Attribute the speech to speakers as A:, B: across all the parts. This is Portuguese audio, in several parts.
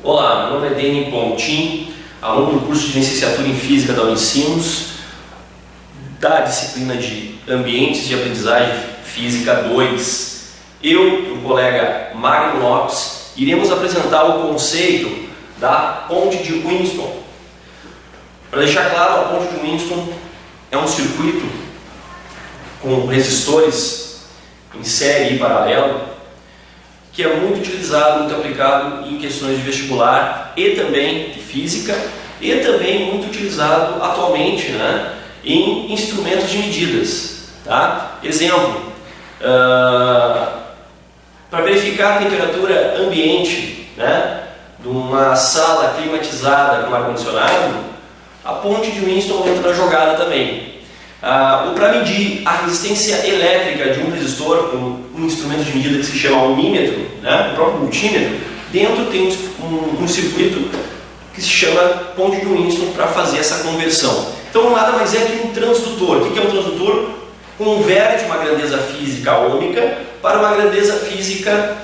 A: Olá, meu nome é Deni Pontin, aluno do curso de Licenciatura em Física da Unicinos, da disciplina de Ambientes de Aprendizagem Física 2. Eu e o colega Magno Lopes iremos apresentar o conceito da ponte de Winston. Para deixar claro, a ponte de Winston é um circuito com resistores em série e paralelo, que é muito utilizado, muito aplicado em questões de vestibular e também de física, e também muito utilizado atualmente, em instrumentos de medidas. Tá? Exemplo, para verificar a temperatura ambiente, de uma sala climatizada com ar-condicionado, a ponte de Winston entra na jogada também. Para medir a resistência elétrica de um resistor, um instrumento de medida que se chama ohmímetro, o próprio multímetro, dentro tem um circuito que se chama ponte de Winston para fazer essa conversão. Então nada mais é que um transdutor. O que é um transdutor? Converte uma grandeza física ômica para uma grandeza física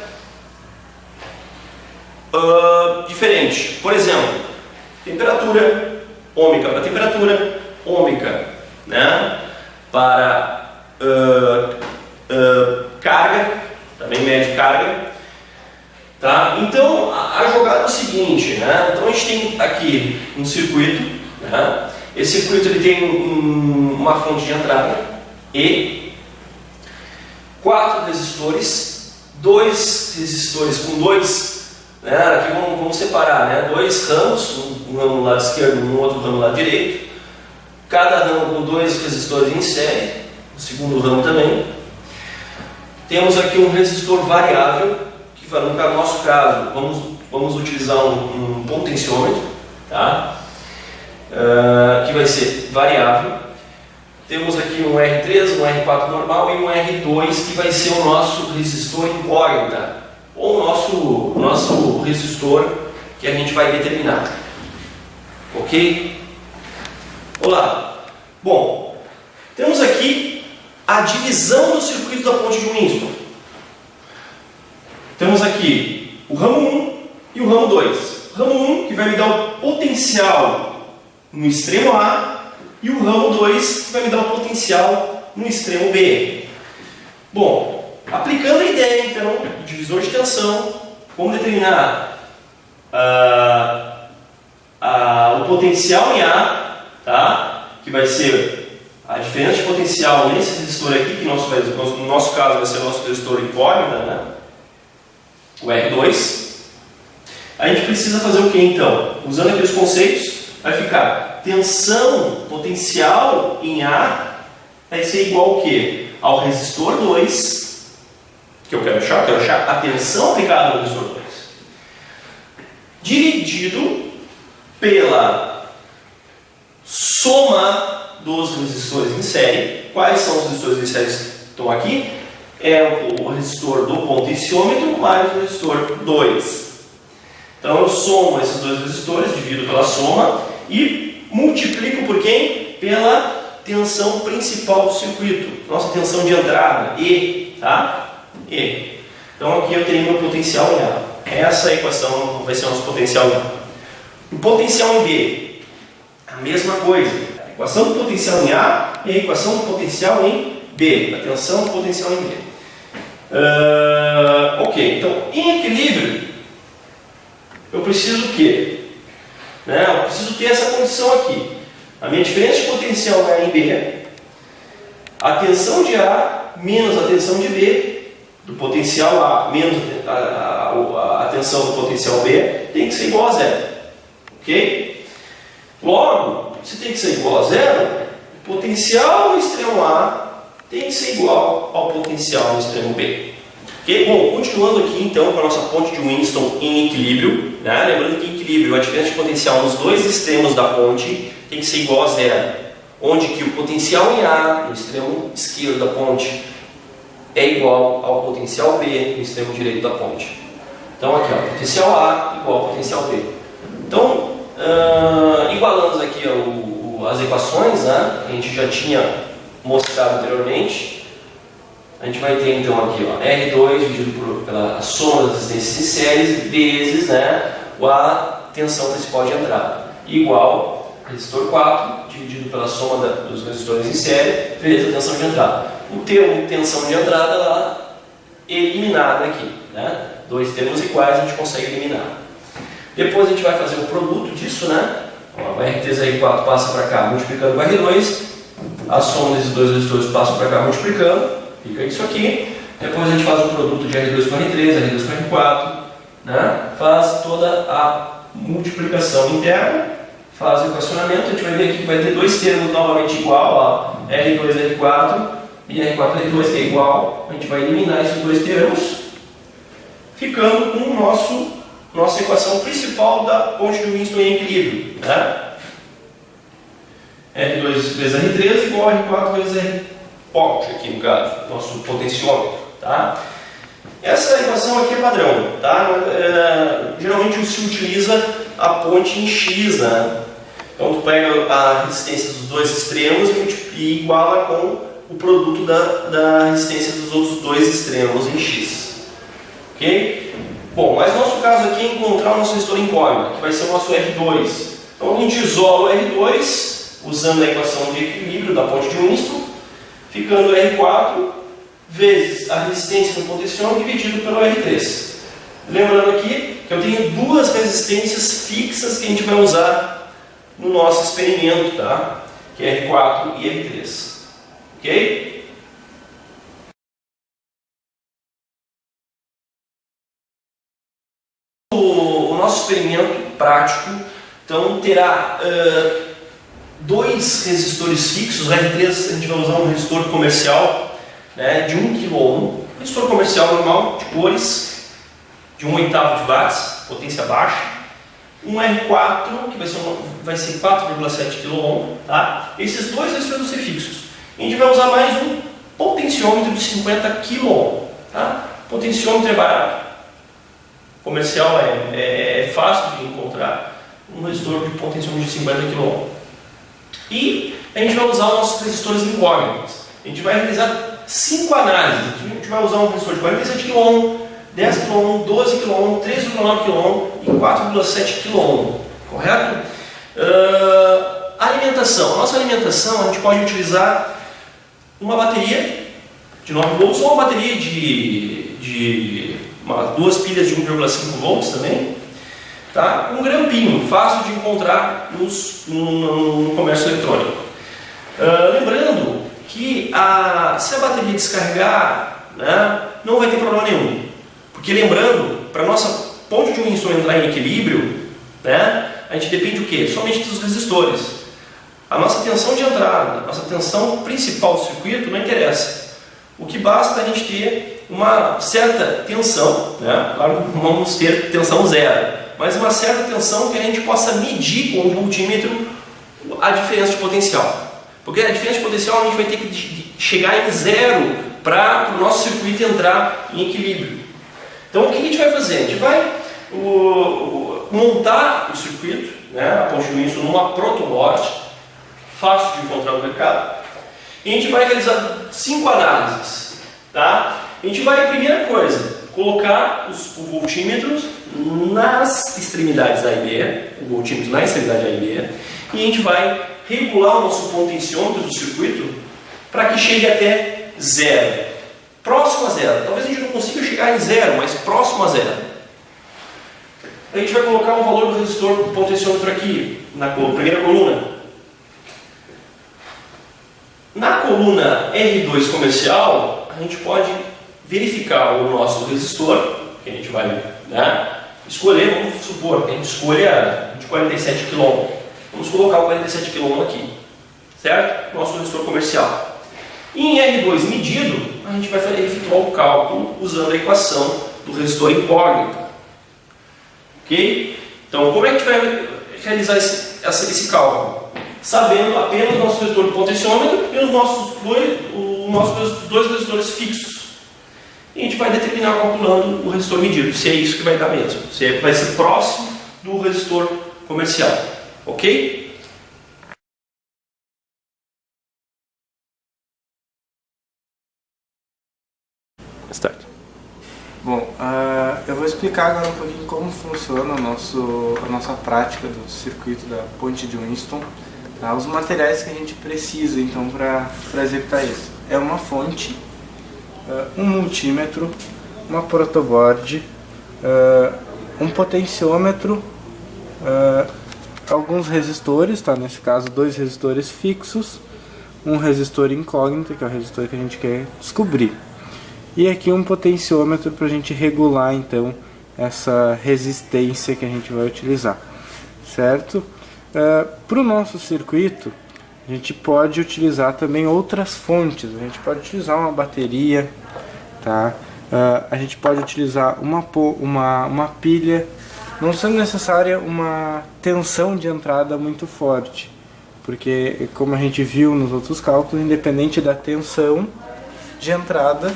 A: diferente. Por exemplo, temperatura ômica para temperatura ômica, para carga, também mede carga. Tá? Então a jogada é o seguinte, então a gente tem aqui um circuito, esse circuito ele tem uma fonte de entrada E, 4 resistores, 2 resistores com aqui vamos separar, 2 ramos, um ramo no lado esquerdo e um outro ramo no lado direito, cada ramo com 2 resistores em série, o segundo ramo também. Temos aqui um resistor variável, que no nosso caso vamos utilizar um potenciômetro, tá? Que vai ser variável. Temos aqui um R3, um R4 normal e um R2 que vai ser o nosso resistor incógnita, ou o nosso resistor que a gente vai determinar. Ok? Olá! Bom, temos aqui a divisão do circuito da ponte de Winston. Temos aqui o ramo 1 e o ramo 2. O ramo 1 que vai me dar o potencial no extremo A e o ramo 2 que vai me dar o potencial no extremo B. Bom, aplicando a ideia então do divisor de tensão, vamos determinar o potencial em A, tá? Que vai ser a diferença de potencial nesse resistor aqui, que no nosso caso vai ser o nosso resistor incógnita, o R2. A gente precisa fazer o que então? Usando aqueles conceitos, vai ficar tensão potencial em A vai ser igual ao quê? Ao resistor 2, que eu quero achar a tensão aplicada no resistor 2, dividido pela soma dos resistores em série. Quais são os resistores em série que estão aqui? É o resistor do potenciômetro mais o resistor 2. Então eu somo esses 2 resistores, divido pela soma e multiplico por quem? Pela tensão principal do circuito, nossa tensão de entrada, E, tá? E. Então aqui eu tenho meu potencial em A. Essa equação vai ser o nosso potencial em A. O potencial em B, a mesma coisa. A equação do potencial em A e a equação do potencial em B. A tensão do potencial em B. Ok, então em equilíbrio eu preciso o quê? Eu preciso ter essa condição aqui. A minha diferença de potencial em A em B, a tensão de A menos a tensão de B, do potencial A menos a tensão do potencial B, tem que ser igual a zero. Ok? Logo, se tem que ser igual a zero, o potencial no extremo A tem que ser igual ao potencial no extremo B. Okay? Bom, continuando aqui então com a nossa ponte de Winston em equilíbrio, lembrando que em equilíbrio a diferença de potencial nos 2 extremos da ponte tem que ser igual a zero, onde que o potencial em A no extremo esquerdo da ponte é igual ao potencial B no extremo direito da ponte. Então aqui, potencial A igual ao potencial B. Então, igualamos aqui as equações, que a gente já tinha mostrado anteriormente. A gente vai ter então aqui R2 dividido pela soma das resistências em séries vezes a tensão principal de entrada, igual resistor 4 dividido pela soma dos resistores em série vezes a tensão de entrada. O termo tensão de entrada lá eliminado aqui, né? Dois termos iguais a gente consegue eliminar. Depois a gente vai fazer o produto disso, né? O R3 R4 passa para cá multiplicando com o R2, a soma desses dois resistores passa para cá multiplicando, fica isso aqui. Depois a gente faz o produto de R2 com R3, R2 com R4, né? Faz toda a multiplicação interna, faz o equacionamento. A gente vai ver aqui que vai ter dois termos novamente igual, ó, R2 R4 e R4 R2, que é igual. A gente vai eliminar esses dois termos, ficando com nossa equação principal da ponte de Winston em equilíbrio, né? R2 vezes R3 igual a R4 vezes R ponte, aqui no caso, nosso potenciômetro, tá? Essa equação aqui é padrão, tá? Geralmente se utiliza a ponte em X, né? Então tu pega a resistência dos dois extremos e iguala com o produto da resistência dos outros dois extremos em X. Ok? Bom, mas nosso caso aqui é encontrar o nosso resistor incógnito, que vai ser o nosso R2. Então a gente isola o R2 usando a equação de equilíbrio da ponte de Winston, ficando R4 vezes a resistência do potenciômetro dividido pelo R3. Lembrando aqui que eu tenho duas resistências fixas que a gente vai usar no nosso experimento, tá? Que é R4 e R3. Ok? O nosso experimento prático, então, terá dois resistores fixos. O R3 a gente vai usar um resistor comercial, né, de 1 kΩ, resistor comercial normal, de cores, de 1/8 de watts, potência baixa. Um R4, que vai ser 4,7 kΩ, tá? Esses dois resistores vão ser fixos. A gente vai usar mais um potenciômetro de 50 kΩ, tá? Potenciômetro é barato, comercial é fácil de encontrar, um resistor de potenciômetro de 50 kΩ. E a gente vai usar os nossos resistores incógnitos. A gente vai realizar 5 análises. A gente vai usar um resistor de 47 kΩ, 10 kΩ, 12 kΩ, 3,9 kΩ e 4,7 kΩ. Correto? Alimentação. A nossa alimentação a gente pode utilizar uma bateria de 9 volts ou uma bateria duas pilhas de 1,5 volts também. Tá? Um grampinho, fácil de encontrar no comércio eletrônico. Lembrando que se a bateria descarregar, né, não vai ter problema nenhum. Porque lembrando, para a nossa ponte de Winston entrar em equilíbrio, né, a gente depende do quê? Somente dos resistores. A nossa tensão de entrada, a nossa tensão principal do circuito não interessa. O que basta é a gente ter uma certa tensão, né? Claro que não vamos ter tensão zero, mas uma certa tensão que a gente possa medir com o voltímetro a diferença de potencial. Porque a diferença de potencial a gente vai ter que chegar em zero para o nosso circuito entrar em equilíbrio. Então o que a gente vai fazer? A gente vai montar o circuito, né, a ponte de Winston, numa protoboard, fácil de encontrar no mercado, e a gente vai realizar 5 análises. Tá? A gente vai, primeira coisa, colocar os voltímetros nas extremidades A e B, o voltímetro na extremidade A e B, e a gente vai regular o nosso potenciômetro do circuito para que chegue até zero, próximo a zero. Talvez a gente não consiga chegar em zero, mas próximo a zero. A gente vai colocar o valor do resistor do potenciômetro aqui, na primeira coluna. Na coluna R2 comercial, a gente pode verificar o nosso resistor, que a gente vai, né, escolher. Vamos supor que a gente escolha de 47 kΩ. Vamos colocar o 47 kΩ aqui, certo? Nosso resistor comercial. E em R2 medido, a gente vai efetuar o cálculo usando a equação do resistor incógnito. Ok? Então, como é que a gente vai realizar esse cálculo? Sabendo apenas o nosso resistor de potenciômetro e os nossos dois resistores fixos. E a gente vai determinar calculando o resistor medido, se é isso que vai dar mesmo, se vai ser próximo do resistor comercial. Ok? Start.
B: Bom, eu vou explicar agora um pouquinho como funciona a nossa prática do circuito da ponte de Winston, tá? Os materiais que a gente precisa então para executar isso. É uma fonte, um multímetro, uma protoboard, um potenciômetro, alguns resistores, tá? Nesse caso 2 resistores fixos, um resistor incógnito, que é o resistor que a gente quer descobrir. E aqui um potenciômetro para a gente regular então essa resistência que a gente vai utilizar, certo? Para o nosso circuito, a gente pode utilizar também outras fontes. A gente pode utilizar uma bateria, tá? A gente pode utilizar uma pilha, não sendo necessária uma tensão de entrada muito forte, porque como a gente viu nos outros cálculos, independente da tensão de entrada,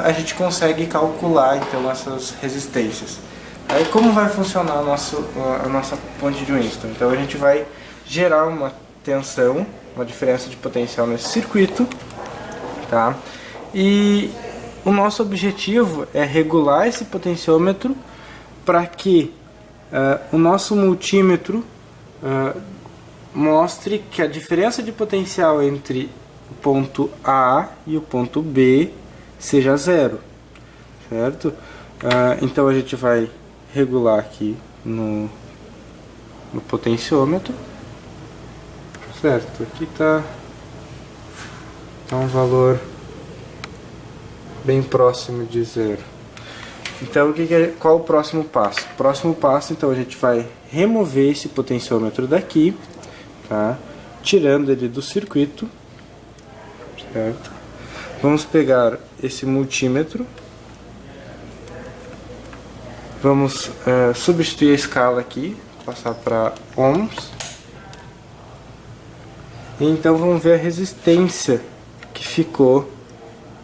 B: a gente consegue calcular então essas resistências. Aí como vai funcionar a nossa ponte de Winston? Então a gente vai gerar uma tensão, uma diferença de potencial nesse circuito, tá? E o nosso objetivo é regular esse potenciômetro para que o nosso multímetro mostre que a diferença de potencial entre o ponto A e o ponto B seja zero, certo? Então a gente vai regular aqui no potenciômetro, certo? Aqui tá um valor bem próximo de zero. Então qual o próximo passo? O próximo passo, então, a gente vai remover esse potenciômetro daqui, tá? Tirando ele do circuito, certo? Vamos pegar esse multímetro, vamos substituir a escala aqui, passar para ohms, e então vamos ver a resistência que ficou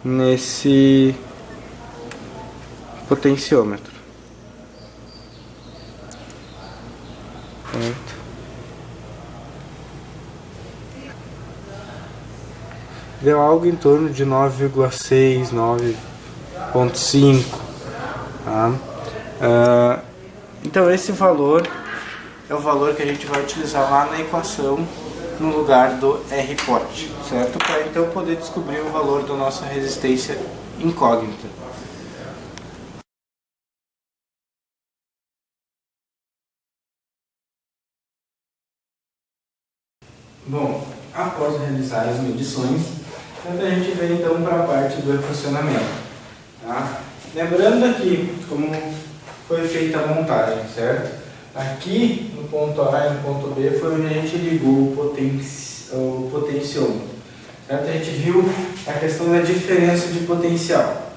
B: nesse potenciômetro, certo? Deu algo em torno de 9,6, 9,5, tá? Então esse valor é o valor que a gente vai utilizar lá na equação no lugar do R-pot, certo? Para então poder descobrir o valor da nossa resistência incógnita. Bom, após realizar as medições, a gente vem então para a parte do equacionamento, tá? Lembrando aqui como foi feita a montagem, certo? Aqui no ponto A e no ponto B foi onde a gente ligou o potenciômetro, certo? A gente viu a questão da diferença de potencial,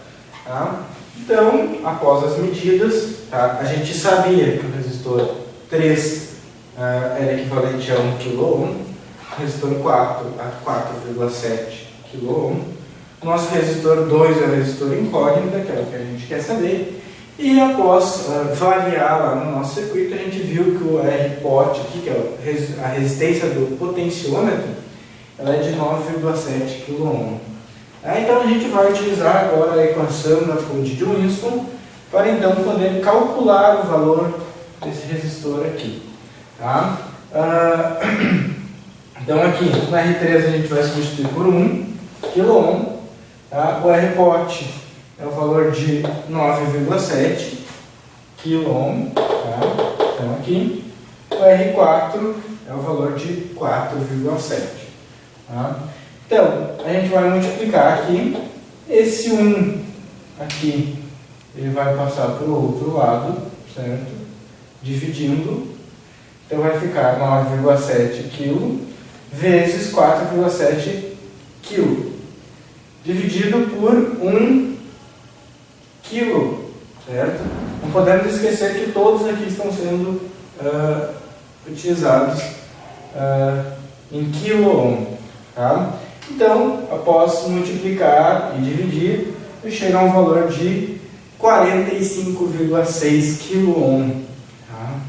B: tá? Então, após as medidas, tá? A gente sabia que o resistor 3 era equivalente a 1 kΩ, o resistor 4 a 4,7 kΩ. O nosso resistor 2 é o resistor incógnito, que é o que a gente quer saber. E após variar lá no nosso circuito, a gente viu que o R-pot aqui, que é a resistência do potenciômetro, ela é de 9,7 kΩ. Então a gente vai utilizar agora a equação da ponte de Winston para então poder calcular o valor desse resistor aqui, tá? Então aqui no R3 a gente vai substituir por 1 kΩ, tá? O R-pot é o valor de 9,7 kΩ, tá? Então aqui o R4 é o valor de 4,7, tá? Então a gente vai multiplicar aqui, esse 1 aqui ele vai passar para o outro lado, certo? Dividindo, então vai ficar 9,7 kg vezes 4,7 kg, dividido por 1 kg, certo? Não podemos esquecer que todos aqui estão sendo utilizados em kΩ, tá? Então, após multiplicar e dividir, chega a um valor de 45,6 kΩ, tá?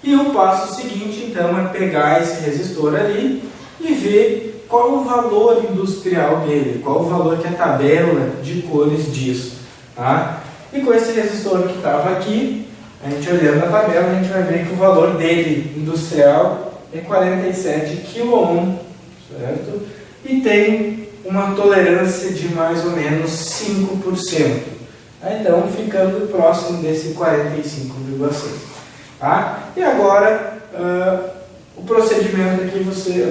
B: E o passo seguinte, então, é pegar esse resistor ali e ver qual o valor industrial dele, qual o valor que a tabela de cores diz. Tá? E com esse resistor que estava aqui, a gente olhando a tabela, a gente vai ver que o valor dele industrial é 47 kΩ, certo? E tem uma tolerância de mais ou menos 5%. Então, ficando próximo desse 45,6. Tá? E agora, o procedimento aqui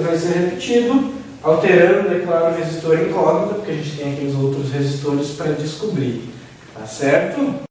B: vai ser repetido, alterando, é claro, o resistor incógnito, porque a gente tem aqueles outros resistores para descobrir. Tá certo?